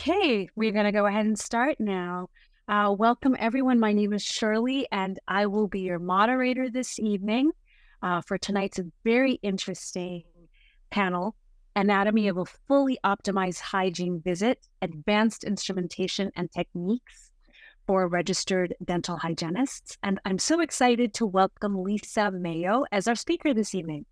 Okay, we're going to go ahead and start now. Welcome, everyone. My name is Shirley, and I will be your moderator this evening for tonight's very interesting panel, Anatomy of a Fully Optimized Hygiene Visit, Advanced Instrumentation and Techniques for Registered Dental Hygienists. And I'm so excited to welcome Lisa Mayo as our speaker this evening.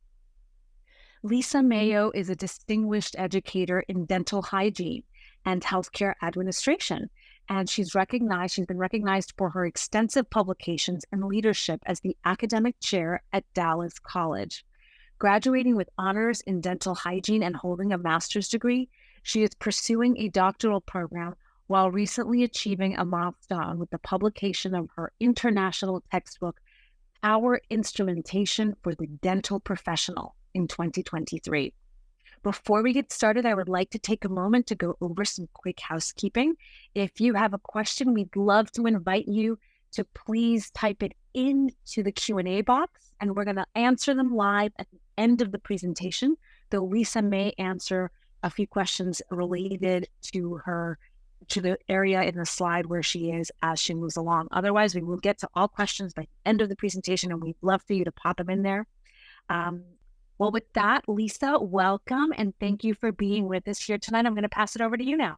Lisa Mayo is a distinguished educator in dental hygiene and healthcare administration. And she's been recognized for her extensive publications and leadership as the academic chair at Dallas College. Graduating with honors in dental hygiene and holding a master's degree, she is pursuing a doctoral program while recently achieving a milestone with the publication of her international textbook, Our Instrumentation for the Dental Professional, in 2023. Before we get started, I would like to take a moment to go over some quick housekeeping. If you have a question, we'd love to invite you to please type it into the Q&A box, and we're going to answer them live at the end of the presentation, though Lisa may answer a few questions related to the area in the slide where she is as she moves along. Otherwise, we will get to all questions by the end of the presentation, and we'd love for you to pop them in there. Well, with that, Lisa, welcome, and thank you for being with us here tonight. I'm going to pass it over to you now.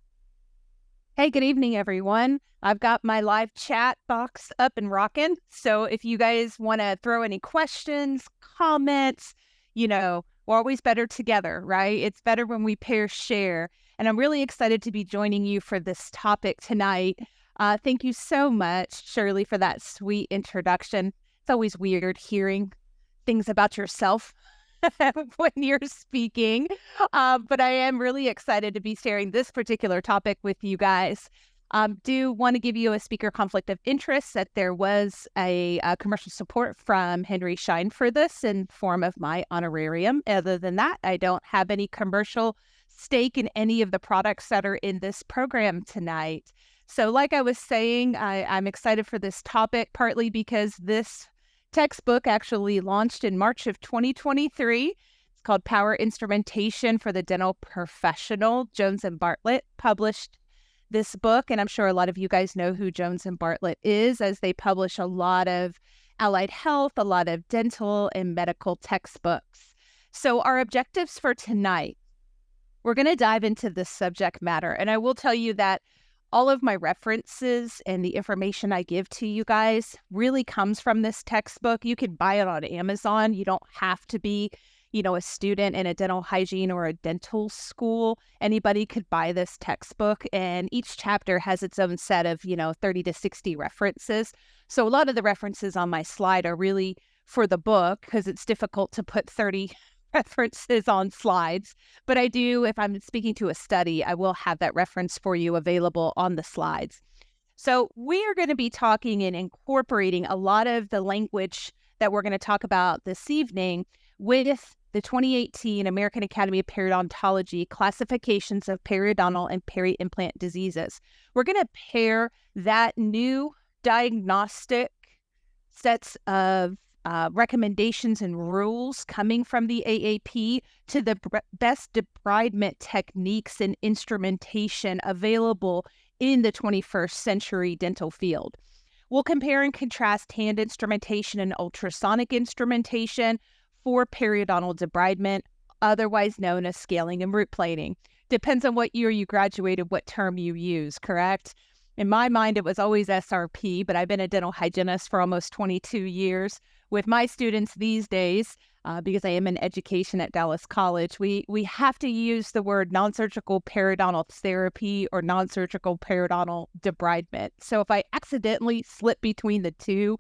Hey, good evening, everyone. I've got my live chat box up and rocking. So if you guys want to throw any questions, comments, we're always better together, right? It's better when we pair share. And I'm really excited to be joining you for this topic tonight. Thank you so much, Shirley, for that sweet introduction. It's always weird hearing things about yourself when you're speaking, but I am really excited to be sharing this particular topic with you guys. Do want to give you a speaker conflict of interest that there was a commercial support from Henry Schein for this in form of my honorarium. Other than that, I don't have any commercial stake in any of the products that are in this program tonight. So like I was saying, I'm excited for this topic, partly because this textbook actually launched in March of 2023. It's called Peri-Implantation for the Dental Professional. Jones and Bartlett published this book, and I'm sure a lot of you guys know who Jones and Bartlett is, as they publish a lot of allied health, a lot of dental and medical textbooks. So our objectives for tonight, we're going to dive into this subject matter, and I will tell you that all of my references and the information I give to you guys really comes from this textbook. You can buy it on Amazon. You don't have to be, a student in a dental hygiene or a dental school. Anybody could buy this textbook, and each chapter has its own set of, 30 to 60 references. So a lot of the references on my slide are really for the book because it's difficult to put 30 references on slides, but I do, if I'm speaking to a study, I will have that reference for you available on the slides. So we are going to be talking and incorporating a lot of the language that we're going to talk about this evening with the 2018 American Academy of Periodontology classifications of periodontal and peri-implant diseases. We're going to pair that new diagnostic sets of recommendations and rules coming from the AAP to the best debridement techniques and instrumentation available in the 21st century dental field. We'll compare and contrast hand instrumentation and ultrasonic instrumentation for periodontal debridement, otherwise known as scaling and root planing. Depends on what year you graduated, what term you use, correct? In my mind, it was always SRP, but I've been a dental hygienist for almost 22 years. With my students these days, because I am in education at Dallas College, we have to use the word non-surgical periodontal therapy or non-surgical periodontal debridement. So if I accidentally slip between the two,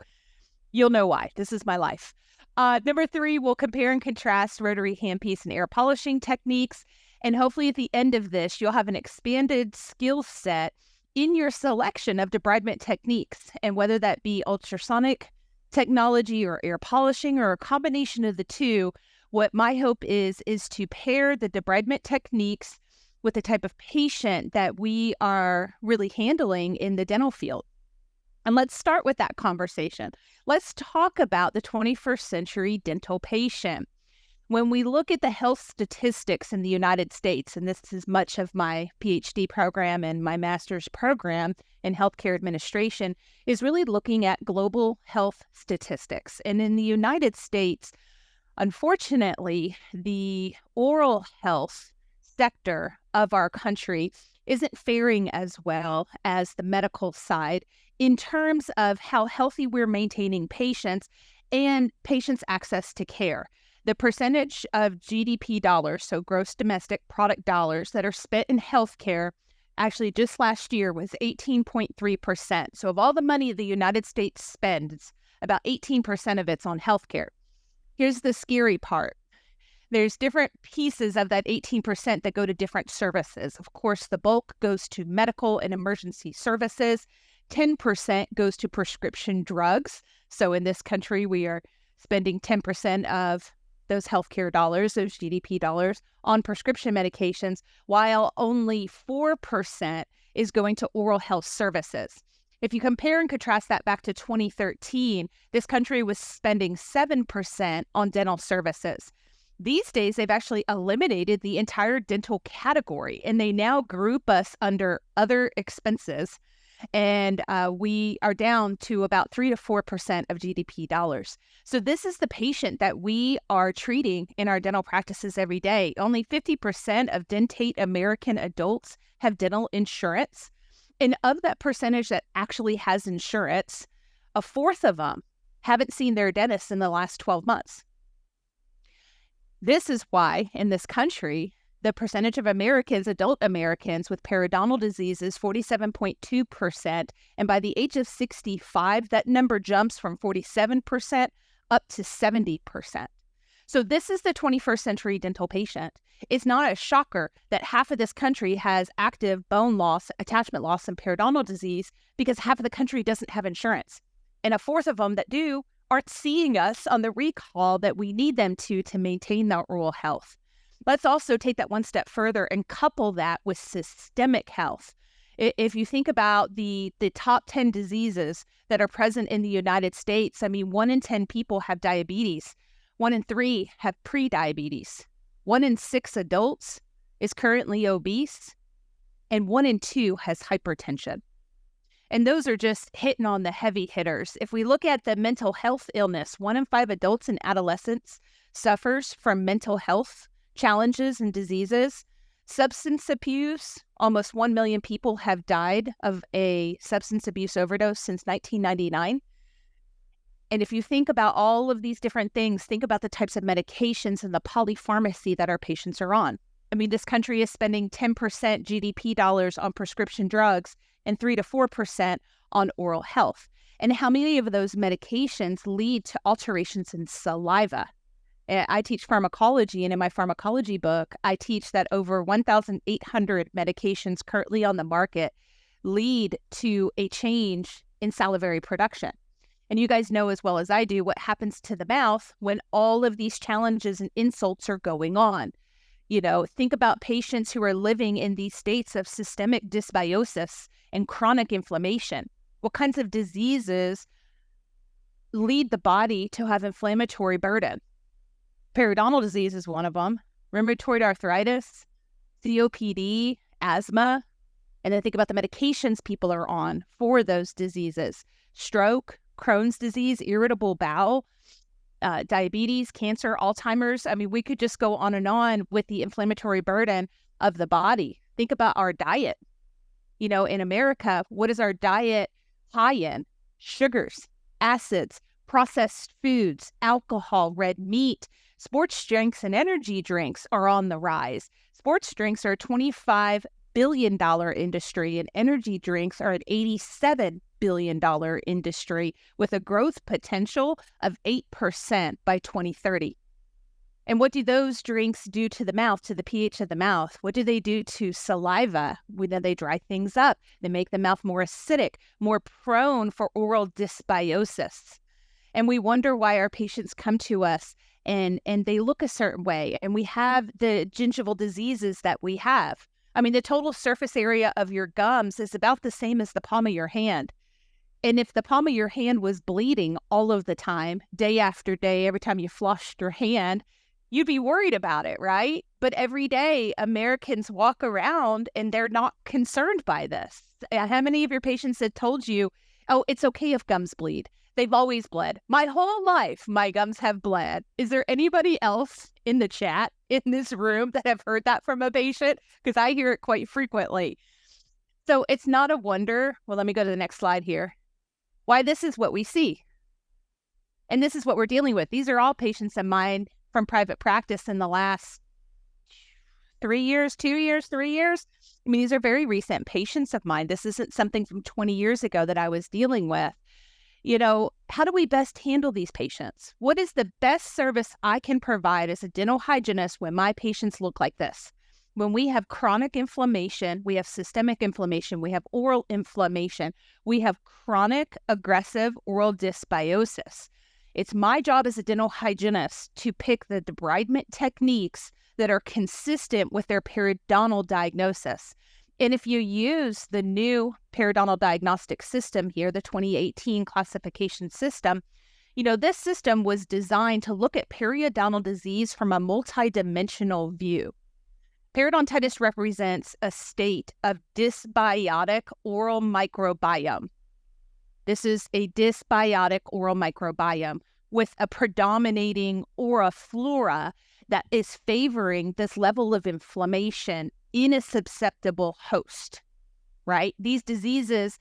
you'll know why. This is my life. Number 3, we'll compare and contrast rotary handpiece and air polishing techniques. And hopefully at the end of this, you'll have an expanded skill set in your selection of debridement techniques, and whether that be ultrasonic technology or air polishing or a combination of the two, what my hope is to pair the debridement techniques with the type of patient that we are really handling in the dental field. And let's start with that conversation. Let's talk about the 21st century dental patient. When we look at the health statistics in the United States, and this is much of my PhD program and my master's program in healthcare administration, is really looking at global health statistics. And in the United States, unfortunately, the oral health sector of our country isn't faring as well as the medical side in terms of how healthy we're maintaining patients and patients' access to care. The percentage of GDP dollars, so gross domestic product dollars, that are spent in healthcare actually just last year was 18.3%. So of all the money the United States spends, about 18% of it's on healthcare. Here's the scary part. There's different pieces of that 18% that go to different services. Of course, the bulk goes to medical and emergency services. 10% goes to prescription drugs. So in this country, we are spending 10% of those healthcare dollars, those GDP dollars, on prescription medications, while only 4% is going to oral health services. If you compare and contrast that back to 2013, this country was spending 7% on dental services. These days, they've actually eliminated the entire dental category, and they now group us under other expenses. And we are down to about 3 to 4% of GDP dollars. So this is the patient that we are treating in our dental practices every day. Only 50% of dentate American adults have dental insurance. And of that percentage that actually has insurance, a fourth of them haven't seen their dentist in the last 12 months. This is why in this country, the percentage of Americans, adult Americans with periodontal disease is 47.2%. And by the age of 65, that number jumps from 47% up to 70%. So this is the 21st century dental patient. It's not a shocker that half of this country has active bone loss, attachment loss, and periodontal disease because half of the country doesn't have insurance. And a fourth of them that do aren't seeing us on the recall that we need them to maintain their oral health. Let's also take that one step further and couple that with systemic health. If you think about the top 10 diseases that are present in the United States, 1 in 10 people have diabetes. 1 in 3 have pre-diabetes. 1 in 6 adults is currently obese. And 1 in 2 has hypertension. And those are just hitting on the heavy hitters. If we look at the mental health illness, 1 in 5 adults and adolescents suffers from mental health challenges and diseases. Substance abuse, almost 1 million people have died of a substance abuse overdose since 1999. And if you think about all of these different things, think about the types of medications and the polypharmacy that our patients are on. This country is spending 10% GDP dollars on prescription drugs and 3 to 4% on oral health. And how many of those medications lead to alterations in saliva? I teach pharmacology, and in my pharmacology book, I teach that over 1,800 medications currently on the market lead to a change in salivary production. And you guys know as well as I do what happens to the mouth when all of these challenges and insults are going on. Think about patients who are living in these states of systemic dysbiosis and chronic inflammation. What kinds of diseases lead the body to have inflammatory burden? Periodontal disease is one of them. Rheumatoid arthritis, COPD, asthma. And then think about the medications people are on for those diseases. Stroke, Crohn's disease, irritable bowel, diabetes, cancer, Alzheimer's. We could just go on and on with the inflammatory burden of the body. Think about our diet. In America, what is our diet high in? Sugars, acids, processed foods, alcohol, red meat. Sports drinks and energy drinks are on the rise. Sports drinks are a $25 billion industry, and energy drinks are an $87 billion industry with a growth potential of 8% by 2030. And what do those drinks do to the mouth, to the pH of the mouth? What do they do to saliva? They dry things up. They make the mouth more acidic, more prone for oral dysbiosis. And we wonder why our patients come to us and they look a certain way. And we have the gingival diseases that we have. The total surface area of your gums is about the same as the palm of your hand. And if the palm of your hand was bleeding all of the time, day after day, every time you flushed your hand, you'd be worried about it, right? But every day, Americans walk around and they're not concerned by this. How many of your patients have told you, oh, it's okay if gums bleed? They've always bled. My whole life, my gums have bled. Is there anybody else in the chat in this room that have heard that from a patient? Because I hear it quite frequently. So it's not a wonder. Well, let me go to the next slide here. Why this is what we see. And this is what we're dealing with. These are all patients of mine from private practice in the last 3 years, 2 years, 3 years. I mean, these are very recent patients of mine. This isn't something from 20 years ago that I was dealing with. You know, how do we best handle these patients? What is the best service I can provide as a dental hygienist when my patients look like this? When we have chronic inflammation, we have systemic inflammation, we have oral inflammation, we have chronic aggressive oral dysbiosis. It's my job as a dental hygienist to pick the debridement techniques that are consistent with their periodontal diagnosis. And if you use the new periodontal diagnostic system here, the 2018 classification system, you know, this system was designed to look at periodontal disease from a multidimensional view. Periodontitis represents a state of dysbiotic oral microbiome. This is a dysbiotic oral microbiome with a predominating aura flora that is favoring this level of inflammation in a susceptible host, right? These diseases,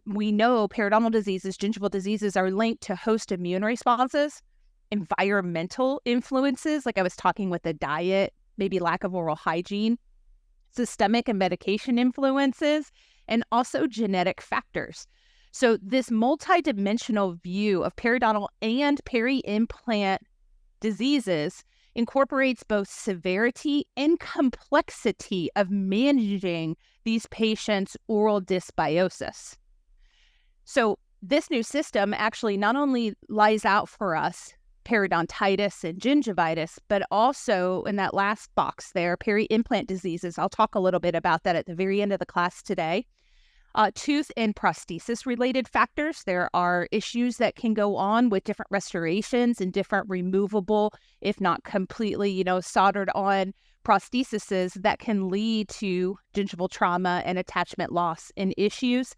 we know periodontal diseases, gingival diseases are linked to host immune responses, environmental influences, like I was talking with the diet, maybe lack of oral hygiene, systemic and medication influences, and also genetic factors. So this multidimensional view of periodontal and peri-implant diseases incorporates both severity and complexity of managing these patients' oral dysbiosis. So this new system actually not only lays out for us periodontitis and gingivitis, but also in that last box there, peri-implant diseases. I'll talk a little bit about that at the very end of the class today. Tooth and prosthesis related factors. There are issues that can go on with different restorations and different removable, if not completely, soldered on prosthesises that can lead to gingival trauma and attachment loss and issues.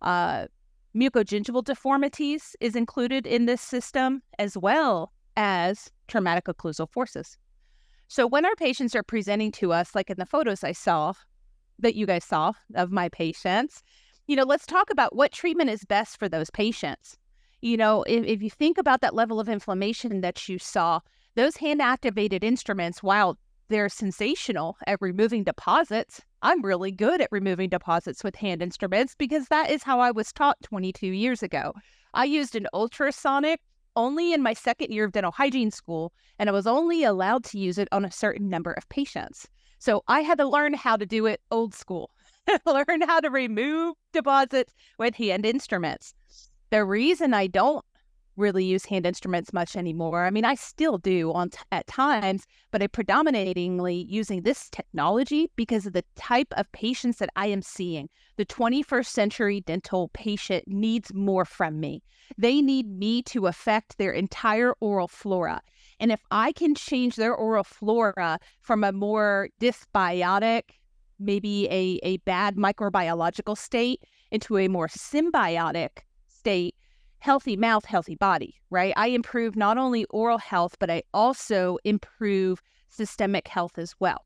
Mucogingival deformities is included in this system, as well as traumatic occlusal forces. So when our patients are presenting to us, like in the photos I saw, that you guys saw of my patients, let's talk about what treatment is best for those patients. If you think about that level of inflammation that you saw, those hand-activated instruments, while they're sensational at removing deposits, I'm really good at removing deposits with hand instruments because that is how I was taught 22 years ago. I used an ultrasonic only in my second year of dental hygiene school, and I was only allowed to use it on a certain number of patients. So I had to learn how to do it old school, learn how to remove deposits with hand instruments. The reason I don't really use hand instruments much anymore, I mean, I still do at times, but I'm predominantly using this technology because of the type of patients that I am seeing. The 21st century dental patient needs more from me. They need me to affect their entire oral flora. And if I can change their oral flora from a more dysbiotic, maybe a bad microbiological state, into a more symbiotic state, healthy mouth, healthy body, right? I improve not only oral health, but I also improve systemic health as well.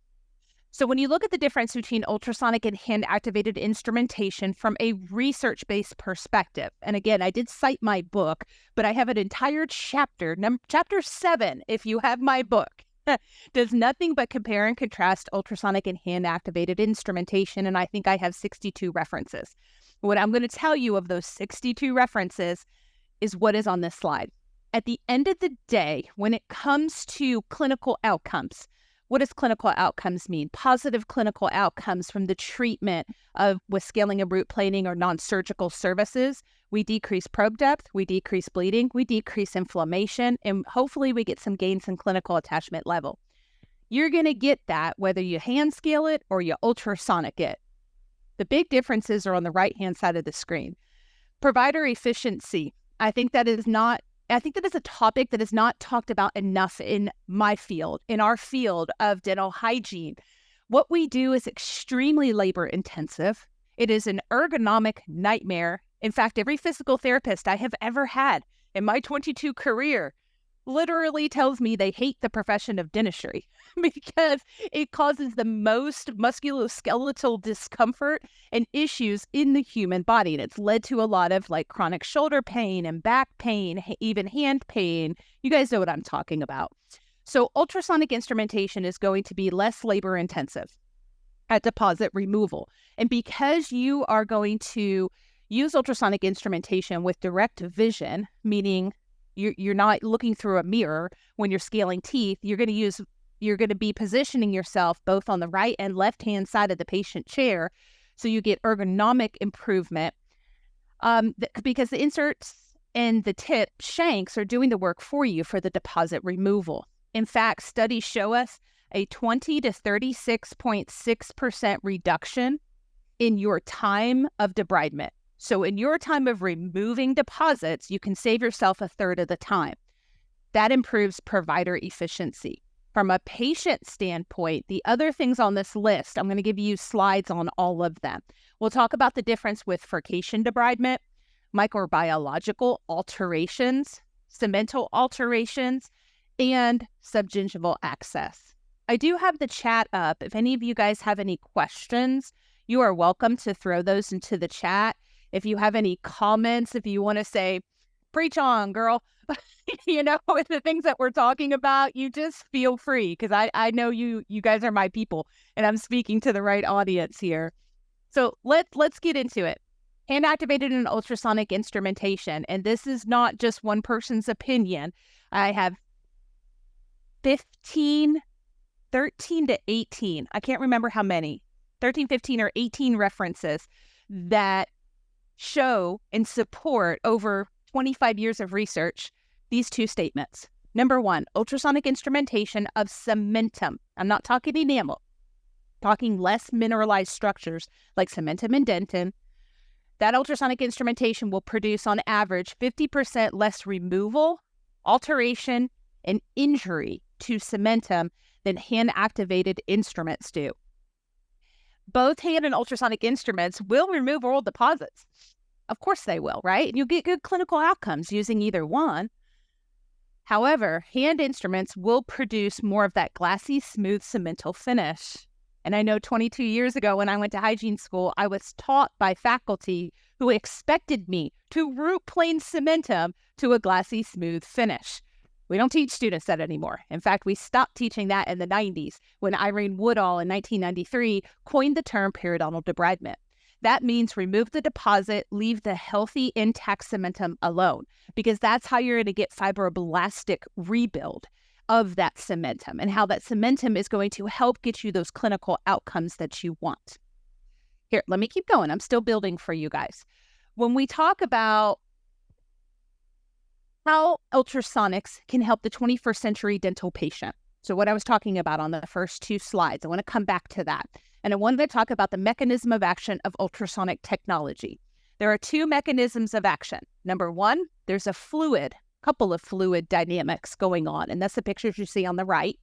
So when you look at the difference between ultrasonic and hand-activated instrumentation from a research-based perspective, and again, I did cite my book, but I have an entire chapter, chapter 7, if you have my book, does nothing but compare and contrast ultrasonic and hand-activated instrumentation, and I think I have 62 references. What I'm going to tell you of those 62 references is what is on this slide. At the end of the day, when it comes to clinical outcomes, what does clinical outcomes mean? Positive clinical outcomes from the treatment with scaling and root planing or non-surgical services. We decrease probe depth, we decrease bleeding, we decrease inflammation, and hopefully we get some gains in clinical attachment level. You're going to get that whether you hand scale it or you ultrasonic it. The big differences are on the right-hand side of the screen. Provider efficiency. I think that is not I think that is a topic that is not talked about enough in my field, in our field of dental hygiene. What we do is extremely labor intensive. It is an ergonomic nightmare. In fact, every physical therapist I have ever had in my 22 career literally tells me they hate the profession of dentistry because it causes the most musculoskeletal discomfort and issues in the human body. And it's led to a lot of like chronic shoulder pain and back pain, even hand pain. You guys know what I'm talking about. So ultrasonic instrumentation is going to be less labor intensive at deposit removal. And because you are going to use ultrasonic instrumentation with direct vision, meaning you're not looking through a mirror when you're scaling teeth, you're going to be positioning yourself both on the right and left hand side of the patient chair, so you get ergonomic improvement. Because the inserts and the tip shanks are doing the work for you for the deposit removal. In fact, studies show us a 20 to 36.6% reduction in your time of debridement. So in your time of removing deposits, you can save yourself a third of the time. That improves provider efficiency. From a patient standpoint, the other things on this list, I'm going to give you slides on all of them. We'll talk about the difference with furcation debridement, microbiological alterations, cemental alterations, and subgingival access. I do have the chat up. If any of you guys have any questions, you are welcome to throw those into the chat. If you have any comments, if you want to say, preach on, girl, with the things that we're talking about, you just feel free, because I know you guys are my people, and I'm speaking to the right audience here. So let's get into it. Hand activated and ultrasonic instrumentation. And this is not just one person's opinion. I have 13 to 18. I can't remember how many. 13, 15, or 18 references that show and support over 25 years of research these two statements. Number one, ultrasonic instrumentation of cementum. I'm not talking enamel, talking less mineralized structures like cementum and dentin. That ultrasonic instrumentation will produce on average 50% less removal, alteration, and injury to cementum than hand-activated instruments do. Both hand and ultrasonic instruments will remove oral deposits. Of course they will, right? And you'll get good clinical outcomes using either one. However, hand instruments will produce more of that glassy, smooth cemental finish. And I know 22 years ago when I went to hygiene school, I was taught by faculty who expected me to root plane cementum to a glassy, smooth finish. We don't teach students that anymore. In fact, we stopped teaching that in the 90s when Irene Woodall in 1993 coined the term periodontal debridement. That means remove the deposit, leave the healthy, intact cementum alone, because that's how you're going to get fibroblastic rebuild of that cementum, and how that cementum is going to help get you those clinical outcomes that you want. Here, let me keep going. I'm still building for you guys. When we talk about how ultrasonics can help the 21st century dental patient. So what I was talking about on the first two slides, I want to come back to that. And I wanted to talk about the mechanism of action of ultrasonic technology. There are two mechanisms of action. Number one, there's a couple of fluid dynamics going on, and that's the pictures you see on the right.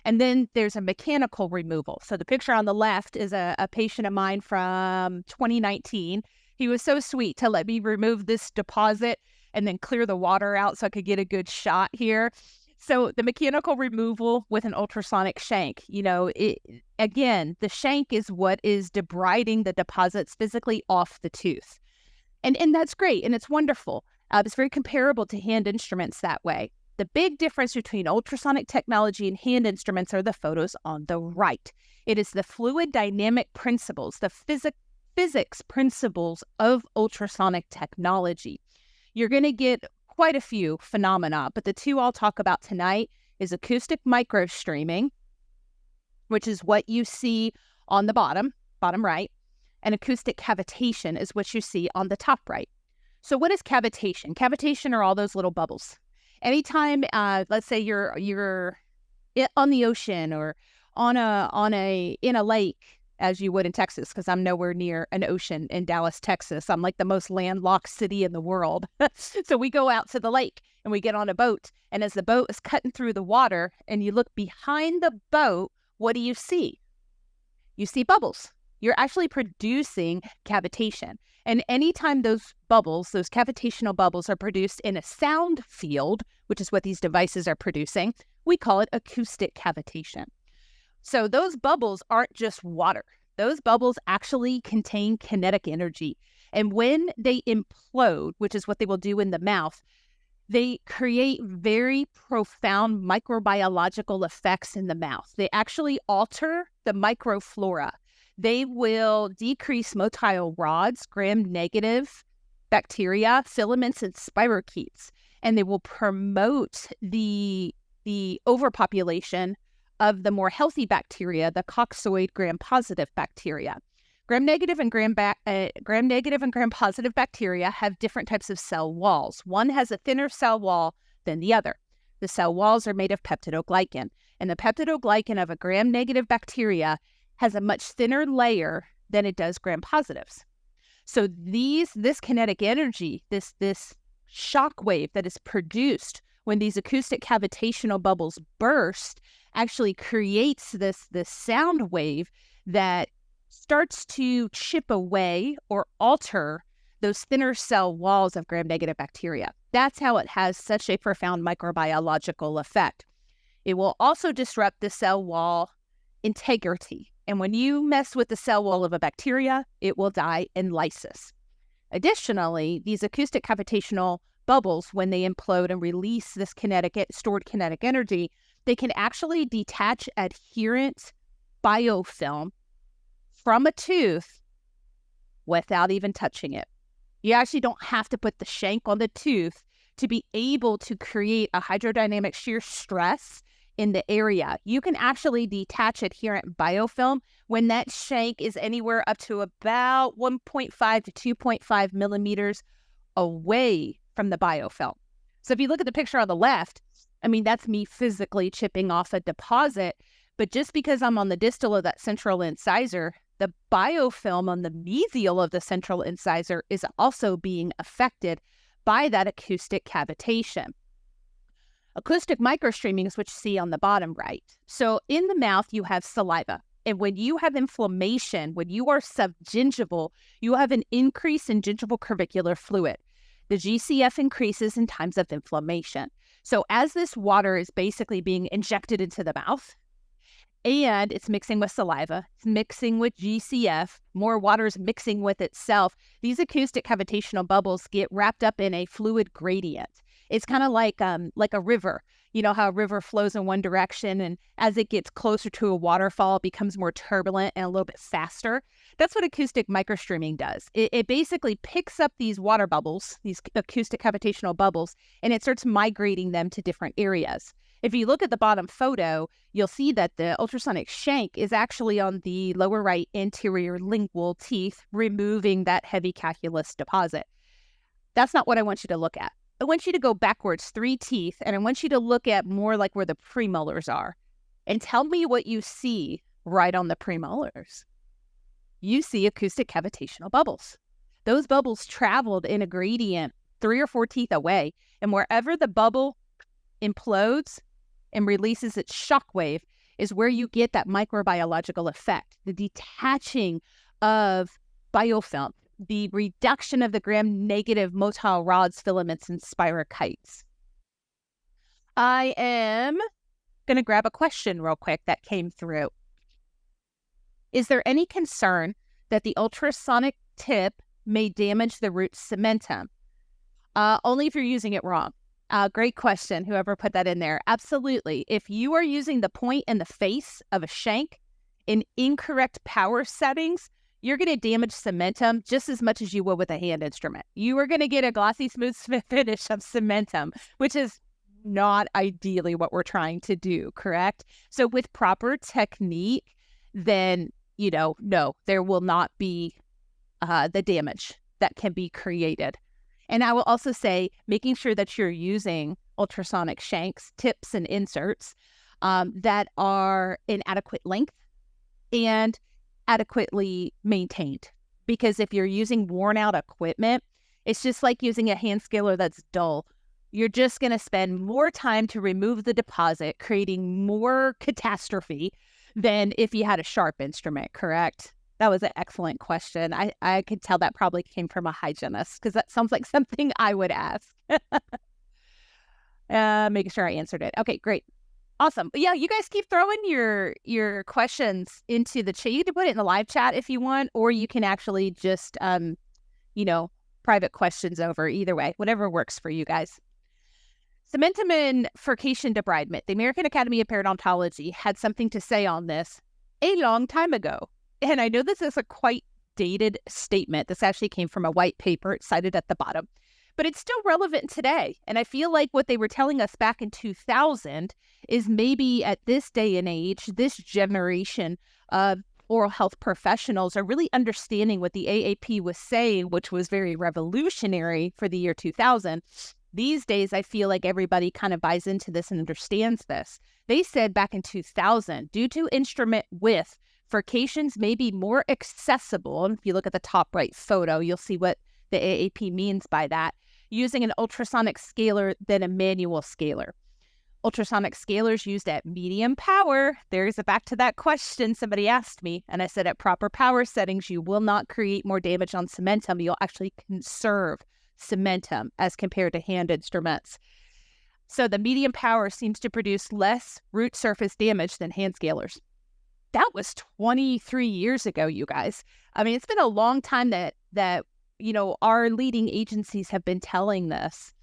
And then there's a mechanical removal. So the picture on the left is a patient of mine from 2019. He was so sweet to let me remove this deposit and then clear the water out so I could get a good shot here. So the mechanical removal with an ultrasonic shank, again, the shank is what is debriding the deposits physically off the tooth. And that's great, and it's wonderful. It's very comparable to hand instruments that way. The big difference between ultrasonic technology and hand instruments are the photos on the right. It is the fluid dynamic principles, the physics principles of ultrasonic technology. You're going to get quite a few phenomena, but the two I'll talk about tonight is acoustic microstreaming, which is what you see on the bottom right, and acoustic cavitation is what you see on the top right. So what is cavitation? Cavitation are all those little bubbles. Anytime, let's say you're on the ocean or in a lake, as you would in Texas, because I'm nowhere near an ocean in Dallas, Texas. I'm like the most landlocked city in the world. So we go out to the lake and we get on a boat. And as the boat is cutting through the water and you look behind the boat, what do you see? You see bubbles. You're actually producing cavitation. And anytime those bubbles, those cavitational bubbles are produced in a sound field, which is what these devices are producing, we call it acoustic cavitation. So those bubbles aren't just water. Those bubbles actually contain kinetic energy. And when they implode, which is what they will do in the mouth, they create very profound microbiological effects in the mouth. They actually alter the microflora. They will decrease motile rods, gram-negative bacteria, filaments, and spirochetes, and they will promote the overpopulation of the more healthy bacteria, the coccoid gram-positive bacteria. Gram-negative and gram-positive bacteria have different types of cell walls. One has a thinner cell wall than the other. The cell walls are made of peptidoglycan, and the peptidoglycan of a gram-negative bacteria has a much thinner layer than it does gram-positives. So this kinetic energy, this shock wave that is produced when these acoustic cavitational bubbles burst, actually creates this sound wave that starts to chip away or alter those thinner cell walls of gram-negative bacteria. That's how it has such a profound microbiological effect. It will also disrupt the cell wall integrity. And when you mess with the cell wall of a bacteria, it will die in lysis. Additionally, these acoustic cavitational bubbles, when they implode and release this stored kinetic energy, they can actually detach adherent biofilm from a tooth without even touching it. You actually don't have to put the shank on the tooth to be able to create a hydrodynamic shear stress in the area. You can actually detach adherent biofilm when that shank is anywhere up to about 1.5 to 2.5 millimeters away from the biofilm. So if you look at the picture on the left, I mean, that's me physically chipping off a deposit, but just because I'm on the distal of that central incisor, the biofilm on the mesial of the central incisor is also being affected by that acoustic cavitation. Acoustic microstreaming is what you see on the bottom right. So in the mouth, you have saliva. And when you have inflammation, when you are subgingival, you have an increase in gingival curvicular fluid. The GCF increases in times of inflammation. So as this water is basically being injected into the mouth, and it's mixing with saliva, it's mixing with GCF, more water is mixing with itself, these acoustic cavitational bubbles get wrapped up in a fluid gradient. It's kind of like a river. You know how a river flows in one direction, and as it gets closer to a waterfall, it becomes more turbulent and a little bit faster. That's what acoustic microstreaming does. It basically picks up these water bubbles, these acoustic cavitational bubbles, and it starts migrating them to different areas. If you look at the bottom photo, you'll see that the ultrasonic shank is actually on the lower right anterior lingual teeth, removing that heavy calculus deposit. That's not what I want you to look at. I want you to go backwards 3 teeth, and I want you to look at more like where the premolars are. And tell me what you see right on the premolars. You see acoustic cavitational bubbles. Those bubbles traveled in a gradient 3 or 4 teeth away, and wherever the bubble implodes and releases its shock wave is where you get that microbiological effect, the detaching of biofilm, the reduction of the gram-negative motile rods, filaments, and spirochetes. I am going to grab a question real quick that came through. Is there any concern that the ultrasonic tip may damage the root cementum? Only if you're using it wrong. Great question, whoever put that in there. Absolutely. If you are using the point and the face of a shank in incorrect power settings, you're going to damage cementum just as much as you would with a hand instrument. You are going to get a glossy, smooth finish of cementum, which is not ideally what we're trying to do, correct? So with proper technique, then, no, there will not be the damage that can be created. And I will also say, making sure that you're using ultrasonic shanks, tips, and inserts that are in adequate length and adequately maintained. Because if you're using worn out equipment, it's just like using a hand scaler that's dull. you're just going to spend more time to remove the deposit, creating more catastrophe than if you had a sharp instrument, correct? That was an excellent question. I could tell that probably came from a hygienist because that sounds like something I would ask. Making sure I answered it. Okay, great. Awesome. Yeah, you guys keep throwing your questions into the chat. You can put it in the live chat if you want, or you can actually just, private questions over. Either way, whatever works for you guys. Cementum and furcation debridement. The American Academy of Periodontology had something to say on this a long time ago. And I know this is a quite dated statement. This actually came from a white paper. It's cited at the bottom. But it's still relevant today. And I feel like what they were telling us back in 2000 is maybe at this day and age, this generation of oral health professionals are really understanding what the AAP was saying, which was very revolutionary for the year 2000. These days, I feel like everybody kind of buys into this and understands this. They said back in 2000, due to instrument width, furcations may be more accessible. And if you look at the top right photo, you'll see what the AAP means by that, using an ultrasonic scaler than a manual scaler. Ultrasonic scalers used at medium power. There's back to that question somebody asked me, and I said at proper power settings, you will not create more damage on cementum. You'll actually conserve cementum as compared to hand instruments. So the medium power seems to produce less root surface damage than hand scalers. That was 23 years ago, you guys. I mean, it's been a long time that our leading agencies have been telling this.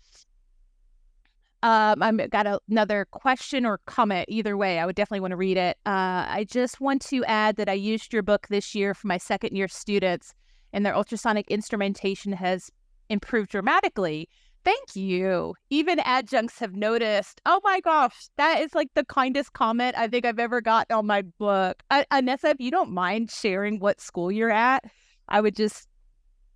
I've got another question or comment. Either way, I would definitely want to read it. I just want to add that I used your book this year for my second year students, and their ultrasonic instrumentation has improved dramatically. Thank you. Even adjuncts have noticed. Oh my gosh, that is like the kindest comment I think I've ever gotten on my book. Anessa, if you don't mind sharing what school you're at, I would just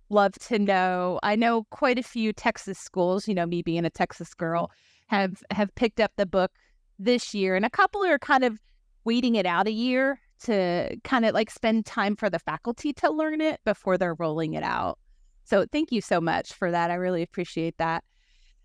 love to know. I know quite a few Texas schools, me being a Texas girl, have picked up the book this year, and a couple are kind of waiting it out a year to kind of like spend time for the faculty to learn it before they're rolling it out. So thank you so much for that. I really appreciate that.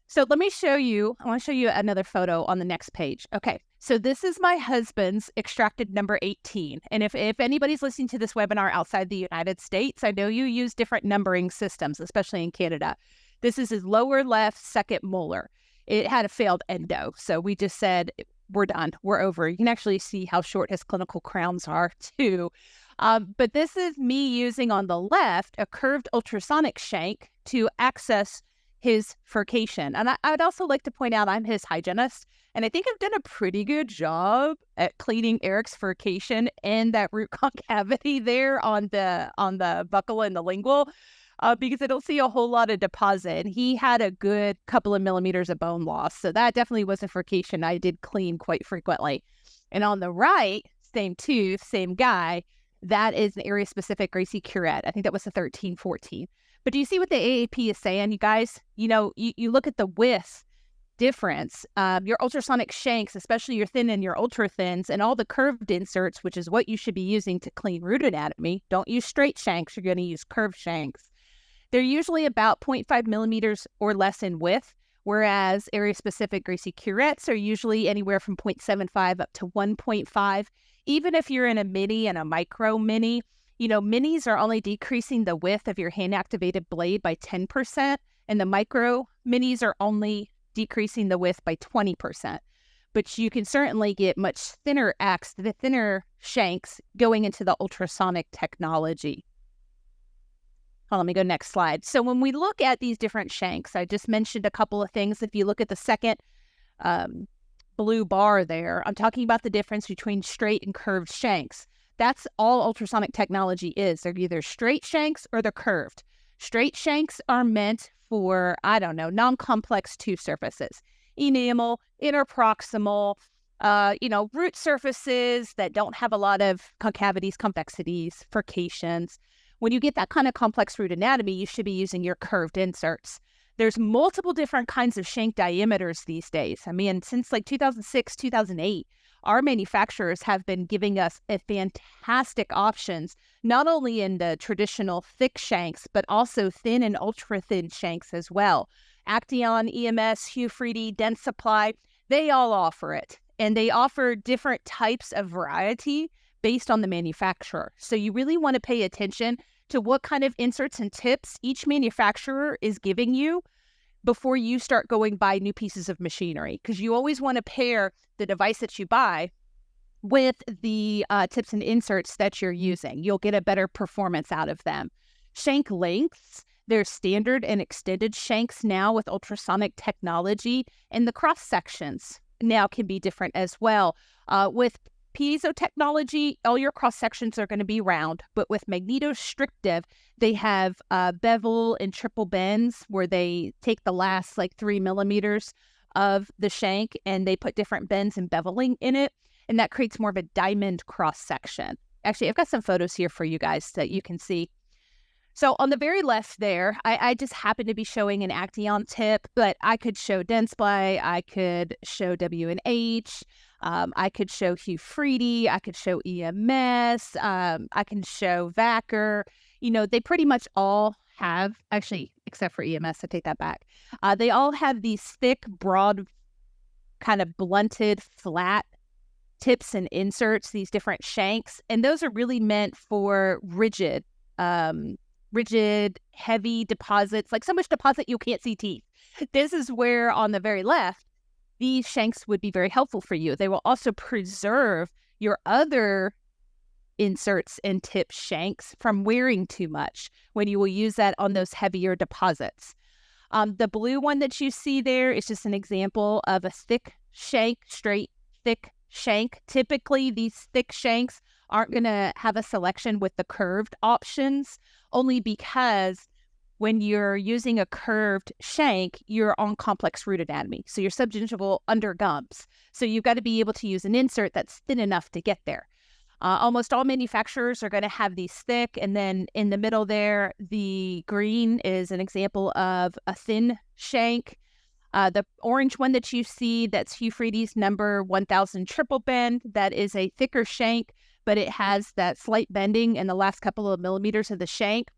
So let me show you, I want to show you another photo on the next page. Okay, so this is my husband's extracted number 18. And if anybody's listening to this webinar outside the United States, I know you use different numbering systems, especially in Canada. This is his lower left second molar. It had a failed endo. So we just said, we're done, we're over. You can actually see how short his clinical crowns are too. But this is me using on the left a curved ultrasonic shank to access his furcation. And I would also like to point out I'm his hygienist, and I think I've done a pretty good job at cleaning Eric's furcation and that root concavity there on the buccal and the lingual, because I don't see a whole lot of deposit. He had a good couple of millimeters of bone loss, so that definitely was a furcation I did clean quite frequently. And on the right, same tooth, same guy, that is an area-specific greasy curette. I think that was a 13-14. But do you see what the AAP is saying, you guys? You look at the width difference. Your ultrasonic shanks, especially your thin and your ultra thins, and all the curved inserts, which is what you should be using to clean root anatomy. Don't use straight shanks. You're going to use curved shanks. They're usually about 0.5 millimeters or less in width, whereas area-specific greasy curettes are usually anywhere from 0.75 up to 1.5. Even if you're in a mini and a micro mini, minis are only decreasing the width of your hand-activated blade by 10%, and the micro minis are only decreasing the width by 20%. But you can certainly get much thinner shanks going into the ultrasonic technology. Let me go next slide. So when we look at these different shanks, I just mentioned a couple of things. If you look at the second blue bar there, I'm talking about the difference between straight and curved shanks. That's all ultrasonic technology is. They're either straight shanks or they're curved. Straight shanks are meant for, non-complex tooth surfaces. Enamel, interproximal, root surfaces that don't have a lot of concavities, convexities, furcations. When you get that kind of complex root anatomy, you should be using your curved inserts. There's multiple different kinds of shank diameters these days. I mean, since like 2006, 2008, our manufacturers have been giving us a fantastic options, not only in the traditional thick shanks, but also thin and ultra thin shanks as well. Acteon, EMS, Hu-Friedy, Dentsply, they all offer it. And they offer different types of variety based on the manufacturer. So you really want to pay attention to what kind of inserts and tips each manufacturer is giving you before you start going buy new pieces of machinery, because you always want to pair the device that you buy with the tips and inserts that you're using. You'll get a better performance out of them. Shank lengths, there's standard and extended shanks now with ultrasonic technology, and the cross sections now can be different as well. With piezo technology, all your cross sections are going to be round, but with magnetostrictive, they have bevel and triple bends where they take the last 3 millimeters of the shank and they put different bends and beveling in it, and that creates more of a diamond cross section. Actually, I've got some photos here for you guys that you can see. So on the very left there, I just happen to be showing an Acteon tip, but I could show Dentsply, I could show W&H, I could show Hu-Friedy, I could show EMS, I can show Vacker. They pretty much all have, actually, except for EMS, I take that back. They all have these thick, broad, kind of blunted, flat tips and inserts, these different shanks, and those are really meant for rigid, heavy deposits, like so much deposit you can't see teeth. This is where on the very left, these shanks would be very helpful for you. They will also preserve your other inserts and tip shanks from wearing too much when you will use that on those heavier deposits. The blue one that you see there is just an example of a thick shank, straight, thick shank. Typically, these thick shanks aren't going to have a selection with the curved options, only because when you're using a curved shank, you're on complex root anatomy. So your subgingival undergums. So you've got to be able to use an insert that's thin enough to get there. Almost all manufacturers are going to have these thick, and then in the middle there, the green is an example of a thin shank. The orange one that you see, that's Hu-Friedy's number 1000 triple bend. That is a thicker shank, but it has that slight bending in the last couple of millimeters of the shank.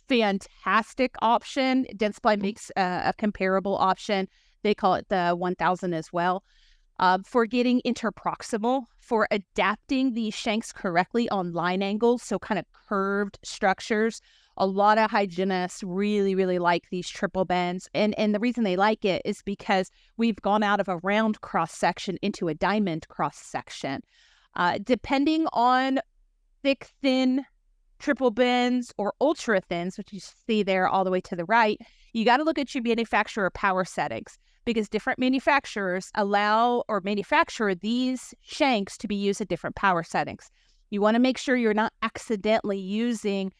Fantastic option. Dentsply makes a comparable option. They call it the 1000 as well. For getting interproximal, for adapting these shanks correctly on line angles, so kind of curved structures. A lot of hygienists really, really like these triple bends. And the reason they like it is because we've gone out of a round cross-section into a diamond cross-section. Depending on thick, thin, triple bends or ultra thins, which you see there all the way to the right, you got to look at your manufacturer power settings, because different manufacturers allow or manufacture these shanks to be used at different power settings. You want to make sure you're not accidentally using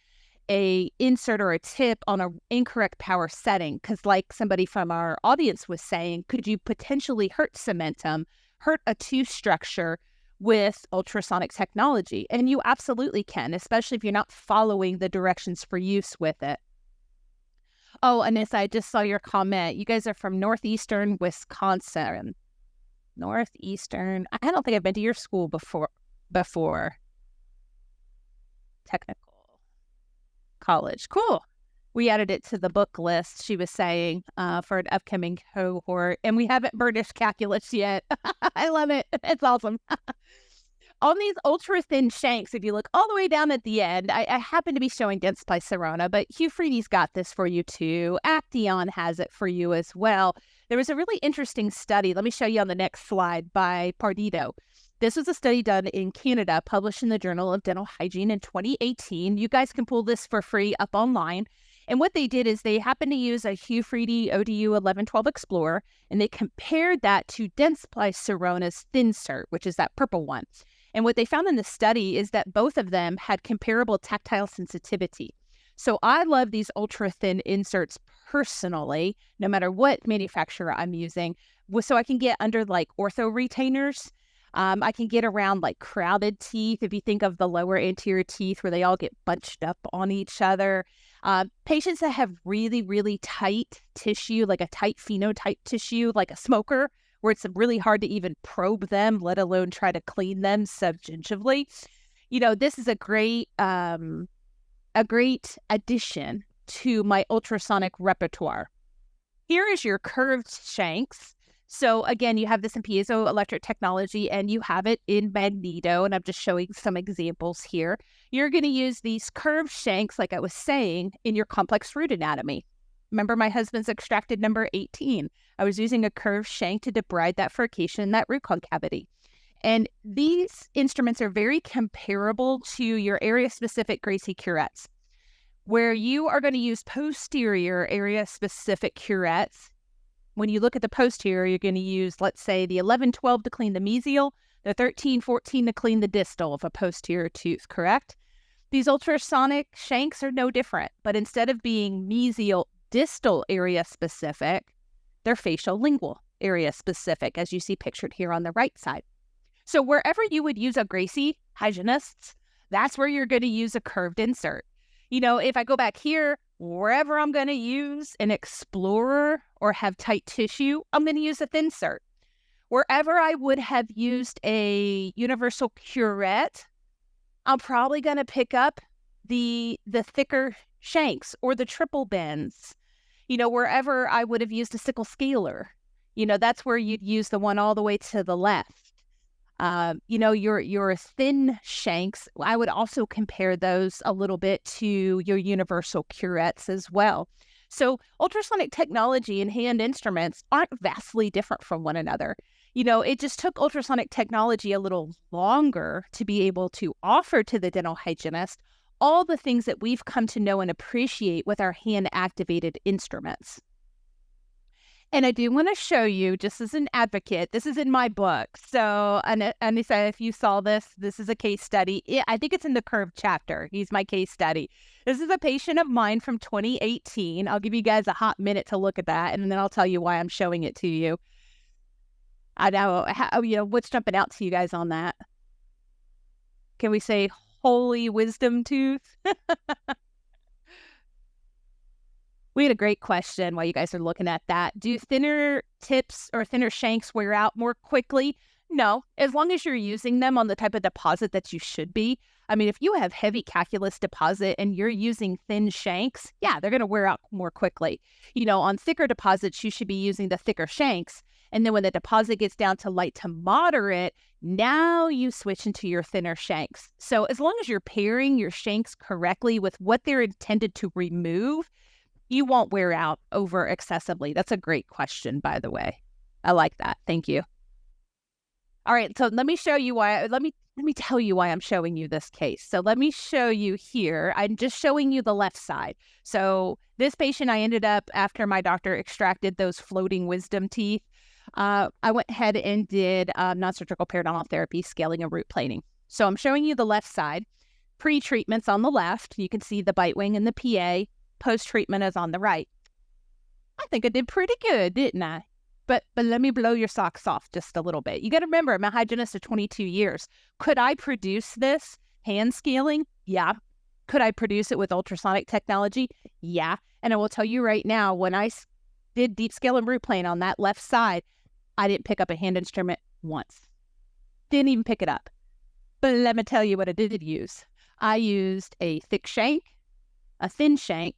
a insert or a tip on an incorrect power setting, because like somebody from our audience was saying, could you potentially hurt cementum, hurt a tooth structure with ultrasonic technology? And you absolutely can, especially if you're not following the directions for use with it. Oh, Anissa, I just saw your comment. You guys are from northeastern Wisconsin. Northeastern. I don't think I've been to your school before. Technical college. Cool. We added it to the book list, she was saying, for an upcoming cohort. And we haven't burnished calculus yet. I love it. It's awesome. On these ultra-thin shanks, if you look all the way down at the end, I happen to be showing Dentsply Sirona, but Hu-Friedy's got this for you too. Acteon has it for you as well. There was a really interesting study, let me show you on the next slide, by Pardito. This was a study done in Canada, published in the Journal of Dental Hygiene in 2018. You guys can pull this for free up online. And what they did is they happened to use a Hu-Friedy ODU 1112 Explorer, and they compared that to Dentsply Sirona's Thinsert, which is that purple one. And what they found in the study is that both of them had comparable tactile sensitivity. So I love these ultra-thin inserts personally, no matter what manufacturer I'm using, so I can get under like ortho retainers. I can get around like crowded teeth. If you think of the lower anterior teeth where they all get bunched up on each other. Patients that have really, really tight tissue, like a tight phenotype tissue, like a smoker, where it's really hard to even probe them, let alone try to clean them subgingivally. This is a great addition to my ultrasonic repertoire. Here is your curved shanks. So again, you have this in piezoelectric technology and you have it in magneto, and I'm just showing some examples here. You're going to use these curved shanks, like I was saying, in your complex root anatomy. Remember my husband's extracted number 18. I was using a curved shank to debride that furcation in that root concavity. And these instruments are very comparable to your area-specific Gracie curettes, where you are going to use posterior area-specific curettes. When you look at the posterior, you're going to use, let's say, the 11-12 to clean the mesial, the 13-14 to clean the distal of a posterior tooth, correct? These ultrasonic shanks are no different, but instead of being mesial distal area specific, they're facial lingual area specific, as you see pictured here on the right side. So wherever you would use a Gracie, hygienists, that's where you're going to use a curved insert. You know, if I go back here, wherever I'm going to use an explorer or have tight tissue, I'm going to use a thin insert. Wherever I would have used a universal curette, I'm probably going to pick up the thicker shanks or the triple bends. You know, wherever I would have used a sickle scaler, you know, that's where you'd use the one all the way to the left. You know, your thin shanks, I would also compare those a little bit to your universal curettes as well. So ultrasonic technology and hand instruments aren't vastly different from one another. You know, it just took ultrasonic technology a little longer to be able to offer to the dental hygienist all the things that we've come to know and appreciate with our hand-activated instruments. And I do want to show you, just as an advocate, this is in my book. So, Anissa, if you saw this, this is a case study. I think it's in the curved chapter. He's my case study. This is a patient of mine from 2018. I'll give you guys a hot minute to look at that, and then I'll tell you why I'm showing it to you. I know, you know, what's jumping out to you guys on that? Can we say holy wisdom tooth? We had a great question while you guys are looking at that. Do thinner tips or thinner shanks wear out more quickly? No, as long as you're using them on the type of deposit that you should be. I mean, if you have heavy calculus deposit and you're using thin shanks, yeah, they're going to wear out more quickly. You know, on thicker deposits, you should be using the thicker shanks. And then when the deposit gets down to light to moderate, now you switch into your thinner shanks. So as long as you're pairing your shanks correctly with what they're intended to remove, you won't wear out over excessively. That's a great question, by the way. I like that. Thank you. All right, so let me show you why. Let me tell you why I'm showing you this case. So let me show you here. I'm just showing you the left side. So this patient, I ended up, after my doctor extracted those floating wisdom teeth, I went ahead and did non-surgical periodontal therapy, scaling and root planing. So I'm showing you the left side. Pre-treatments on the left. You can see the bite wing and the PA. Post-treatment is on the right. I think I did pretty good, didn't I? But let me blow your socks off just a little bit. You got to remember, I'm a hygienist of 22 years. Could I produce this hand scaling? Yeah. Could I produce it with ultrasonic technology? Yeah. And I will tell you right now, when I did deep scale and root plane on that left side, I didn't pick up a hand instrument once. Didn't even pick it up. But let me tell you what I did use. I used a thick shank, a thin shank,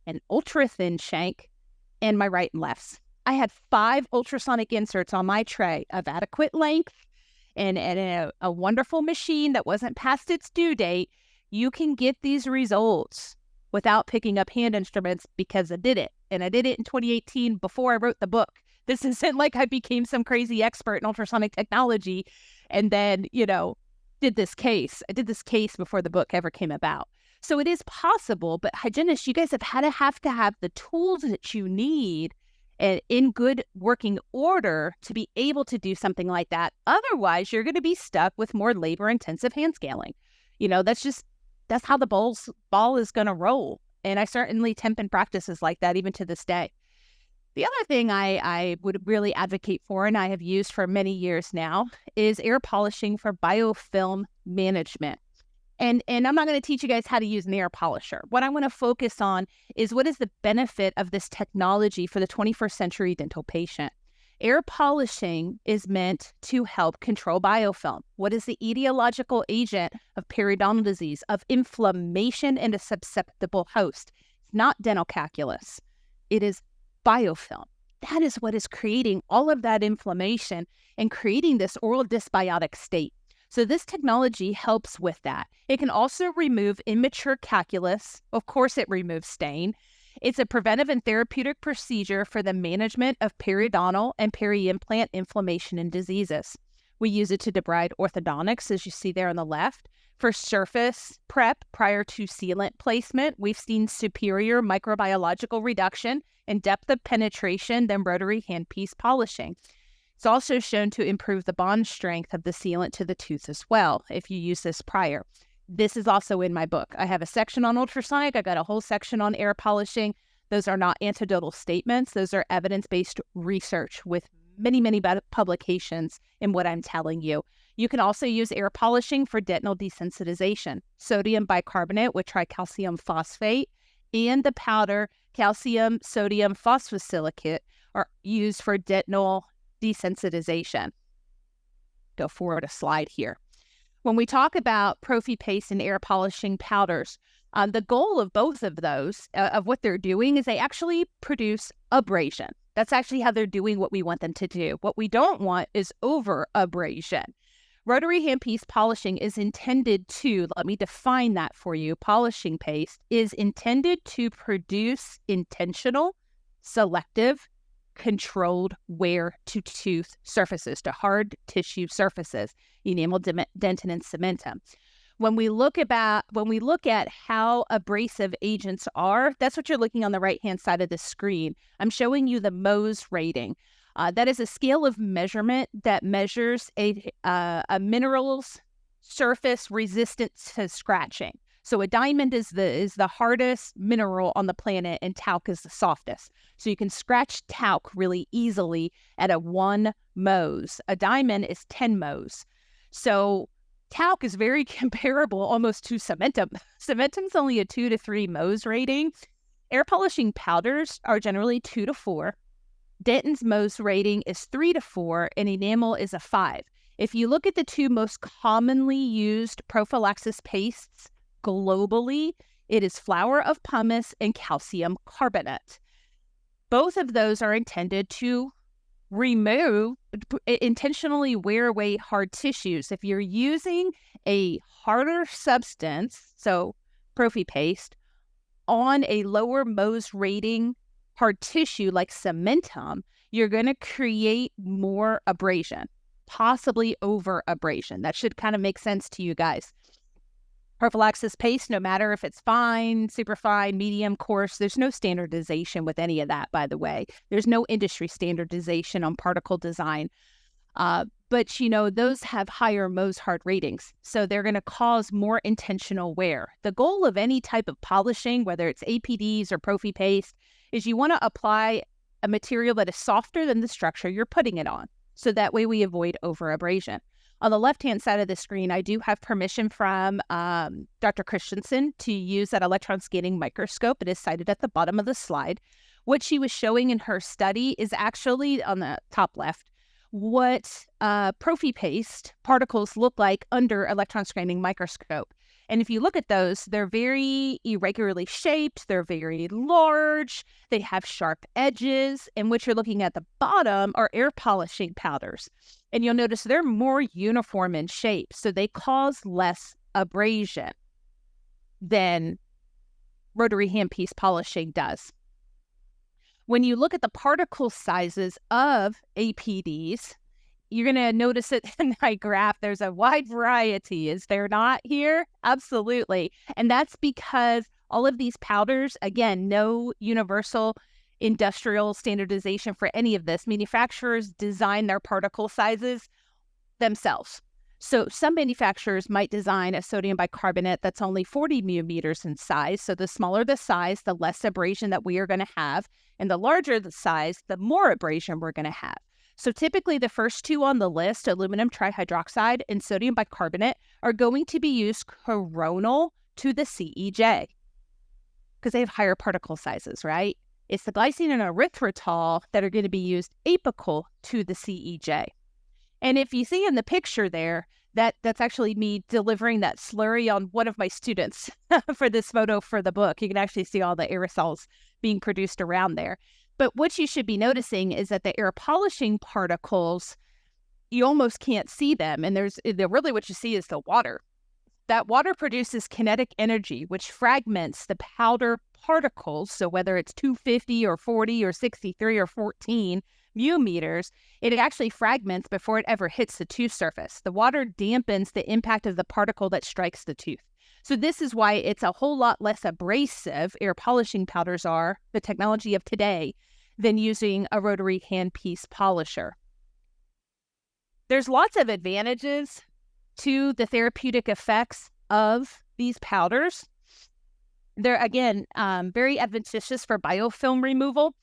an ultra thin shank, and my right and lefts. I had 5 ultrasonic inserts on my tray of adequate length and a wonderful machine that wasn't past its due date. You can get these results without picking up hand instruments because I did it. And I did it in 2018 before I wrote the book. This isn't like I became some crazy expert in ultrasonic technology and then, you know, did this case. I did this case before the book ever came about. So it is possible, but hygienists, you guys have to have the tools that you need and in good working order to be able to do something like that. Otherwise, you're going to be stuck with more labor-intensive hand scaling. You know, that's how the ball is going to roll. And I certainly temp in practices like that even to this day. The other thing I would really advocate for, and I have used for many years now, is air polishing for biofilm management. And I'm not going to teach you guys how to use an air polisher. What I want to focus on is what is the benefit of this technology for the 21st century dental patient. Air polishing is meant to help control biofilm. What is the etiological agent of periodontal disease, of inflammation in a susceptible host? It's not dental calculus. It is biofilm. That is what is creating all of that inflammation and creating this oral dysbiotic state. So this technology helps with that. It can also remove immature calculus. Of course, it removes stain. It's a preventive and therapeutic procedure for the management of periodontal and peri-implant inflammation and diseases. We use it to debride orthodontics, as you see there on the left. For surface prep prior to sealant placement, we've seen superior microbiological reduction and depth of penetration than rotary handpiece polishing. It's also shown to improve the bond strength of the sealant to the tooth as well if you use this prior. This is also in my book. I have a section on ultrasonic. I got a whole section on air polishing. Those are not anecdotal statements. Those are evidence-based research with many, many publications in what I'm telling you. You can also use air polishing for dental desensitization. Sodium bicarbonate with tricalcium phosphate and the powder calcium sodium phosphosilicate are used for dental desensitization. Go forward a slide here. When we talk about prophy paste and air polishing powders, the goal of both of those, of what they're doing, is they actually produce abrasion. That's actually how they're doing what we want them to do. What we don't want is over abrasion. Rotary handpiece polishing is intended to, let me define that for you, polishing paste is intended to produce intentional, selective, controlled wear to tooth surfaces, to hard tissue surfaces, enamel, dentin, and cementum. When we look at how abrasive agents are, that's what you're looking on the right-hand side of the screen. I'm showing you the Mohs rating. That is a scale of measurement that measures a mineral's surface resistance to scratching. So a diamond is the hardest mineral on the planet, and talc is the softest. So you can scratch talc really easily at a 1 Mohs. A diamond is 10 Mohs. So talc is very comparable almost to cementum. Cementum's only a 2 to 3 Mohs rating. Air polishing powders are generally 2 to 4. Dentin's Mohs rating is 3 to 4, and enamel is a 5. If you look at the two most commonly used prophylaxis pastes globally, it is flour of pumice and calcium carbonate. Both of those are intended to intentionally wear away hard tissues. If you're using a harder substance, so prophy paste, on a lower Mohs rating hard tissue like cementum, you're going to create more abrasion, possibly over abrasion. That should kind of make sense to you guys. Prophylaxis paste, no matter if it's fine, super fine, medium, coarse, there's no standardization with any of that, by the way. There's no industry standardization on particle design. But, you know, those have higher Mohs hard ratings, so they're going to cause more intentional wear. The goal of any type of polishing, whether it's APDs or prophy paste, is you want to apply a material that is softer than the structure you're putting it on. So that way we avoid over abrasion. On the left-hand side of the screen, I do have permission from Dr. Christensen to use that electron scanning microscope. It is cited at the bottom of the slide. What she was showing in her study is actually on the top left, what prophy paste particles look like under electron scanning microscope. And if you look at those, they're very irregularly shaped, they're very large, they have sharp edges, and what you're looking at the bottom are air polishing powders. And you'll notice they're more uniform in shape, so they cause less abrasion than rotary handpiece polishing does. When you look at the particle sizes of APDs, you're going to notice it in my graph. There's a wide variety. Is there not here? Absolutely. And that's because all of these powders, again, no universal industrial standardization for any of this. Manufacturers design their particle sizes themselves. So some manufacturers might design a sodium bicarbonate that's only 40 millimeters in size. So the smaller the size, the less abrasion that we are going to have. And the larger the size, the more abrasion we're going to have. So typically the first two on the list, aluminum trihydroxide and sodium bicarbonate, are going to be used coronal to the CEJ because they have higher particle sizes, right? It's the glycine and erythritol that are going to be used apical to the CEJ. And if you see in the picture there, that's actually me delivering that slurry on one of my students for this photo for the book. You can actually see all the aerosols being produced around there. But what you should be noticing is that the air polishing particles, you almost can't see them. And really what you see is the water. That water produces kinetic energy, which fragments the powder particles. So whether it's 250 or 40 or 63 or 14 mu meters, it actually fragments before it ever hits the tooth surface. The water dampens the impact of the particle that strikes the tooth. So this is why it's a whole lot less abrasive, air polishing powders are, the technology of today, than using a rotary handpiece polisher. There's lots of advantages to the therapeutic effects of these powders. They're, again, very advantageous for biofilm removal.